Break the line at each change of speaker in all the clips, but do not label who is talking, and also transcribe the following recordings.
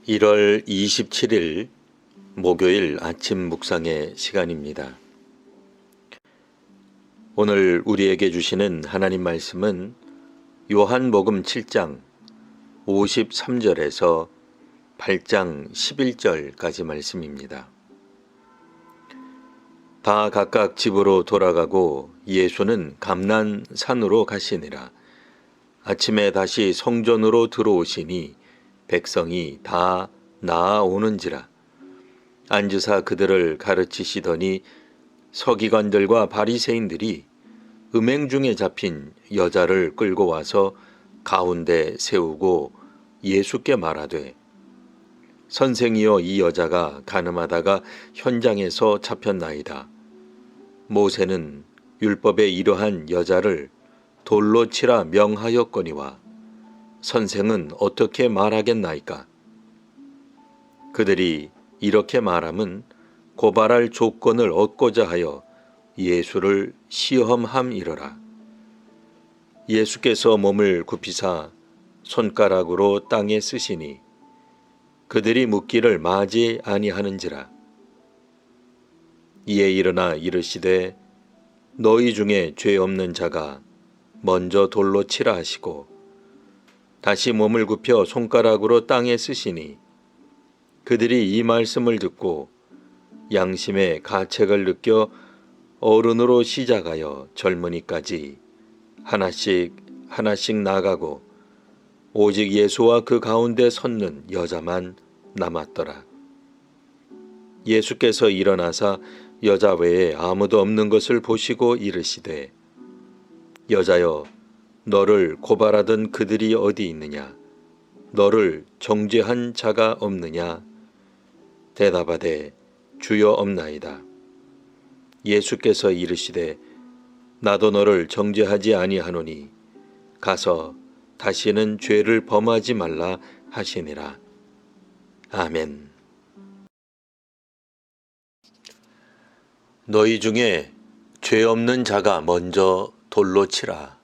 1월 27일 목요일 아침 묵상의 시간입니다. 오늘 우리에게 주시는 하나님 말씀은 요한복음 7장 53절에서 8장 11절까지 말씀입니다. 다 각각 집으로 돌아가고 예수는 감난산으로 가시니라. 아침에 다시 성전으로 들어오시니 백성이 다 나아오는지라. 앉으사 그들을 가르치시더니 서기관들과 바리새인들이 음행 중에 잡힌 여자를 끌고 와서 가운데 세우고 예수께 말하되, 선생이여, 이 여자가 간음하다가 현장에서 잡혔나이다. 모세는 율법에 이러한 여자를 돌로 치라 명하였거니와 선생은 어떻게 말하겠나이까? 그들이 이렇게 말함은 고발할 조건을 얻고자 하여 예수를 시험함이러라. 예수께서 몸을 굽히사 손가락으로 땅에 쓰시니 그들이 묻기를 마지 아니하는지라. 이에 일어나 이르시되, 너희 중에 죄 없는 자가 먼저 돌로 치라 하시고 다시 몸을 굽혀 손가락으로 땅에 쓰시니 그들이 이 말씀을 듣고 양심의 가책을 느껴 어른으로 시작하여 젊은이까지 하나씩 나가고 오직 예수와 그 가운데 섰는 여자만 남았더라. 예수께서 일어나사 여자 외에 아무도 없는 것을 보시고 이르시되, 여자여, 너를 고발하던 그들이 어디 있느냐? 너를 정죄한 자가 없느냐? 대답하되, 주여, 없나이다. 예수께서 이르시되, 나도 너를 정죄하지 아니하노니 가서 다시는 죄를 범하지 말라 하시니라. 아멘. 너희 중에 죄 없는 자가 먼저 돌로 치라.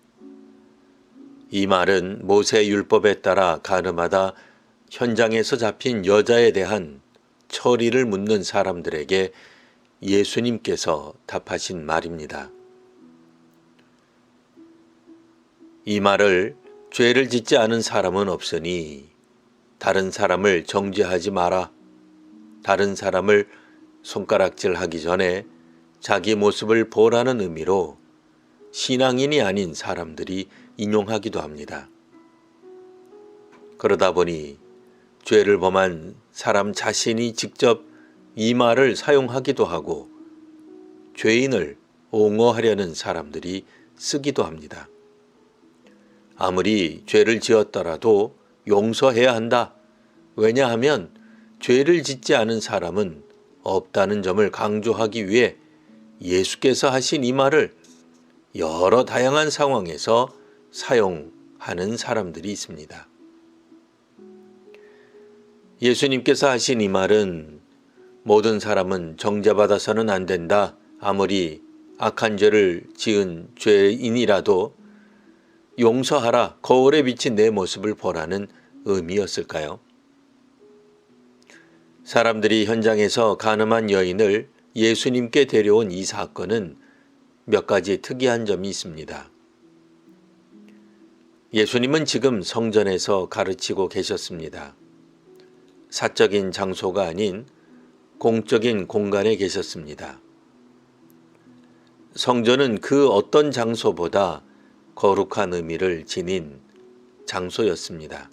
이 말은 모세 율법에 따라 간음하다 현장에서 잡힌 여자에 대한 처리를 묻는 사람들에게 예수님께서 답하신 말입니다. 이 말을 죄를 짓지 않은 사람은 없으니 다른 사람을 정죄하지 마라. 다른 사람을 손가락질하기 전에 자기 모습을 보라는 의미로 신앙인이 아닌 사람들이 인용하기도 합니다. 그러다 보니 죄를 범한 사람 자신이 직접 이 말을 사용하기도 하고 죄인을 옹호하려는 사람들이 쓰기도 합니다. 아무리 죄를 지었더라도 용서해야 한다. 왜냐하면 죄를 짓지 않은 사람은 없다는 점을 강조하기 위해 예수께서 하신 이 말을 여러 다양한 상황에서 사용하는 사람들이 있습니다. 예수님께서 하신 이 말은 모든 사람은 정죄받아서는 안 된다. 아무리 악한 죄를 지은 죄인이라도 용서하라. 거울에 비친 내 모습을 보라는 의미였을까요? 사람들이 현장에서 간음한 여인을 예수님께 데려온 이 사건은 몇 가지 특이한 점이 있습니다. 예수님은 지금 성전에서 가르치고 계셨습니다. 사적인 장소가 아닌 공적인 공간에 계셨습니다. 성전은 그 어떤 장소보다 거룩한 의미를 지닌 장소였습니다.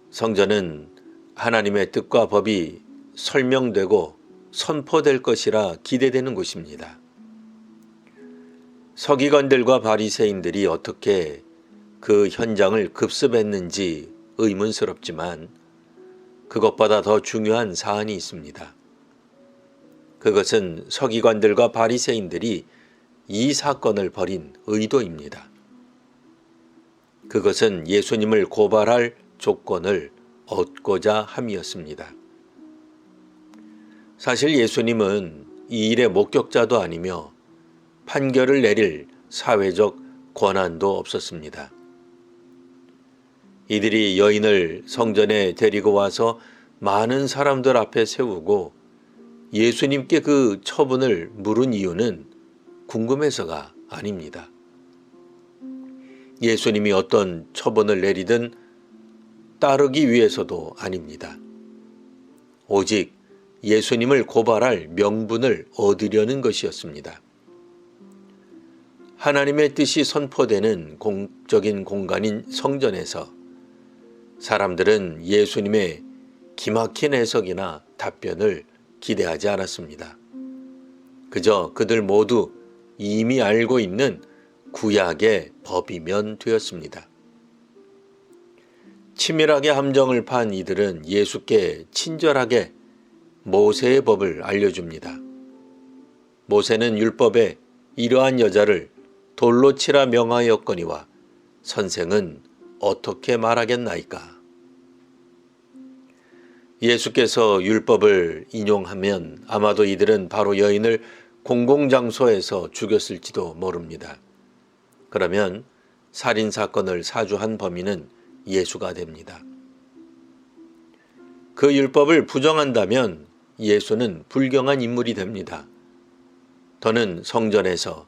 성전은 하나님의 뜻과 법이 설명되고 선포될 것이라 기대되는 곳입니다. 서기관들과 바리새인들이 어떻게 그 현장을 급습했는지 의문스럽지만 그것보다 더 중요한 사안이 있습니다. 그것은 서기관들과 바리새인들이 이 사건을 벌인 의도입니다. 그것은 예수님을 고발할 조건을 얻고자 함이었습니다. 사실 예수님은 이 일의 목격자도 아니며 판결을 내릴 사회적 권한도 없었습니다. 이들이 여인을 성전에 데리고 와서 많은 사람들 앞에 세우고 예수님께 그 처분을 물은 이유는 궁금해서가 아닙니다. 예수님이 어떤 처분을 내리든 따르기 위해서도 아닙니다. 오직 예수님을 고발할 명분을 얻으려는 것이었습니다. 하나님의 뜻이 선포되는 공적인 공간인 성전에서 사람들은 예수님의 기막힌 해석이나 답변을 기대하지 않았습니다. 그저 그들 모두 이미 알고 있는 구약의 법이면 되었습니다. 치밀하게 함정을 판 이들은 예수께 친절하게 모세의 법을 알려줍니다. 모세는 율법에 이러한 여자를 돌로 치라 명하였거니와 선생은 어떻게 말하겠나이까? 예수께서 율법을 인용하면 아마도 이들은 바로 여인을 공공장소에서 죽였을지도 모릅니다. 그러면 살인사건을 사주한 범인은 예수가 됩니다. 그 율법을 부정한다면 예수는 불경한 인물이 됩니다. 더는 성전에서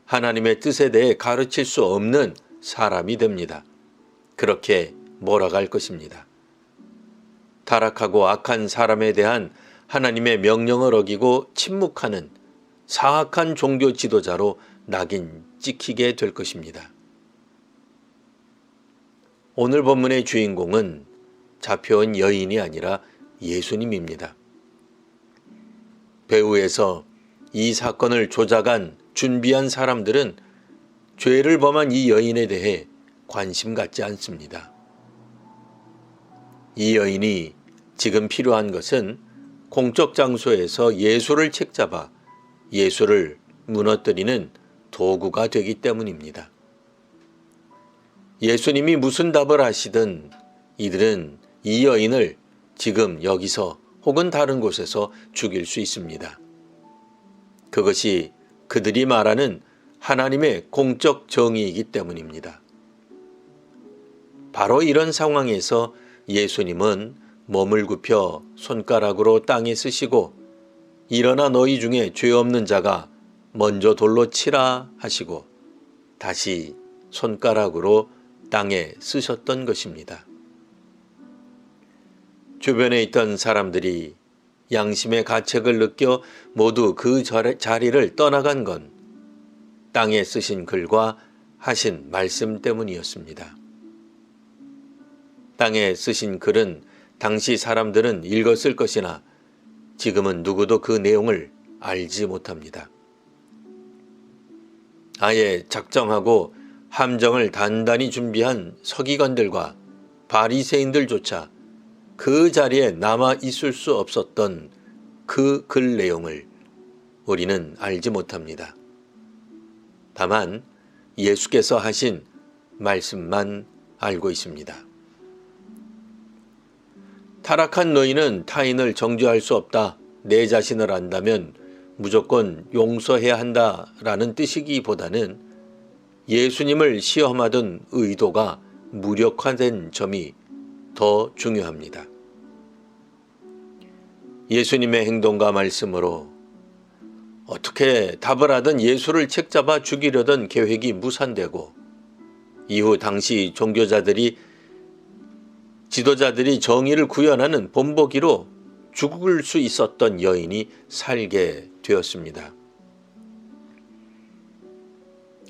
하나님의 뜻에 대해 가르칠 수 없는 사람이 됩니다. 그렇게 몰아갈 것입니다. 타락하고 악한 사람에 대한 하나님의 명령을 어기고 침묵하는 사악한 종교 지도자로 낙인 찍히게 될 것입니다. 오늘 본문의 주인공은 잡혀온 여인이 아니라 예수님입니다. 배후에서 이 사건을 조작한 준비한 사람들은 죄를 범한 이 여인에 대해 관심 갖지 않습니다. 이 여인이 지금 필요한 것은 공적 장소에서 예수를 책잡아 예수를 무너뜨리는 도구가 되기 때문입니다. 예수님이 무슨 답을 하시든 이들은 이 여인을 지금 여기서 혹은 다른 곳에서 죽일 수 있습니다. 그것이 그들이 말하는 하나님의 공적 정의이기 때문입니다. 바로 이런 상황에서 예수님은 몸을 굽혀 손가락으로 땅에 쓰시고 일어나 너희 중에 죄 없는 자가 먼저 돌로 치라 하시고 다시 손가락으로 땅에 쓰셨던 것입니다. 주변에 있던 사람들이 양심의 가책을 느껴 모두 그 자리를 떠나간 건 땅에 쓰신 글과 하신 말씀 때문이었습니다. 땅에 쓰신 글은 당시 사람들은 읽었을 것이나 지금은 누구도 그 내용을 알지 못합니다. 아예 작정하고 함정을 단단히 준비한 서기관들과 바리새인들조차 그 자리에 남아 있을 수 없었던 그 글 내용을 우리는 알지 못합니다. 다만 예수께서 하신 말씀만 알고 있습니다. 타락한 너희는 타인을 정죄할 수 없다. 내 자신을 안다면 무조건 용서해야 한다라는 뜻이기보다는 예수님을 시험하던 의도가 무력화된 점이 더 중요합니다. 예수님의 행동과 말씀으로 어떻게 답을 하든 예수를 책잡아 죽이려던 계획이 무산되고 이후 당시 지도자들이 정의를 구현하는 본보기로 죽을 수 있었던 여인이 살게 되었습니다.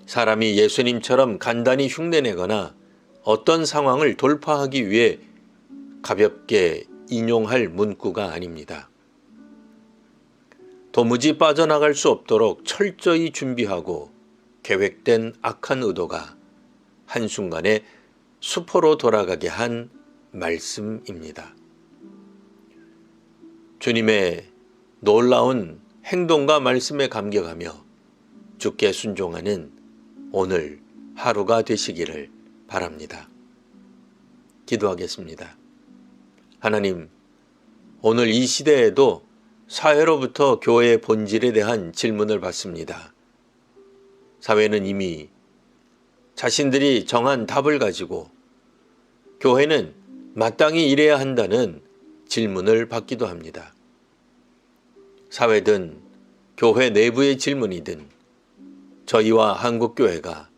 사람이 예수님처럼 간단히 흉내내거나 어떤 상황을 돌파하기 위해 가볍게 인용할 문구가 아닙니다. 도무지 빠져나갈 수 없도록 철저히 준비하고 계획된 악한 의도가 한순간에 수포로 돌아가게 한 말씀입니다. 주님의 놀라운 행동과 말씀에 감격하며 주께 순종하는 오늘 하루가 되시기를 바랍니다. 기도하겠습니다. 하나님, 오늘 이 시대에도 사회로부터 교회의 본질에 대한 질문을 받습니다. 사회는 이미 자신들이 정한 답을 가지고 교회는 마땅히 일해야 한다는 질문을 받기도 합니다. 사회든 교회 내부의 질문이든 저희와 한국교회가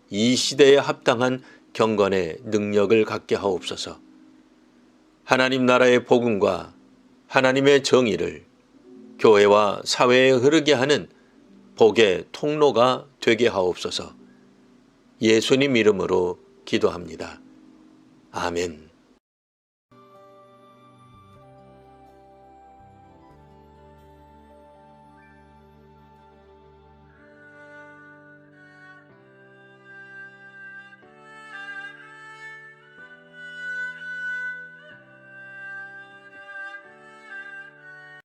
이 시대에 합당한 경건의 능력을 갖게 하옵소서. 하나님 나라의 복음과 하나님의 정의를 교회와 사회에 흐르게 하는 복의 통로가 되게 하옵소서. 예수님 이름으로 기도합니다. 아멘.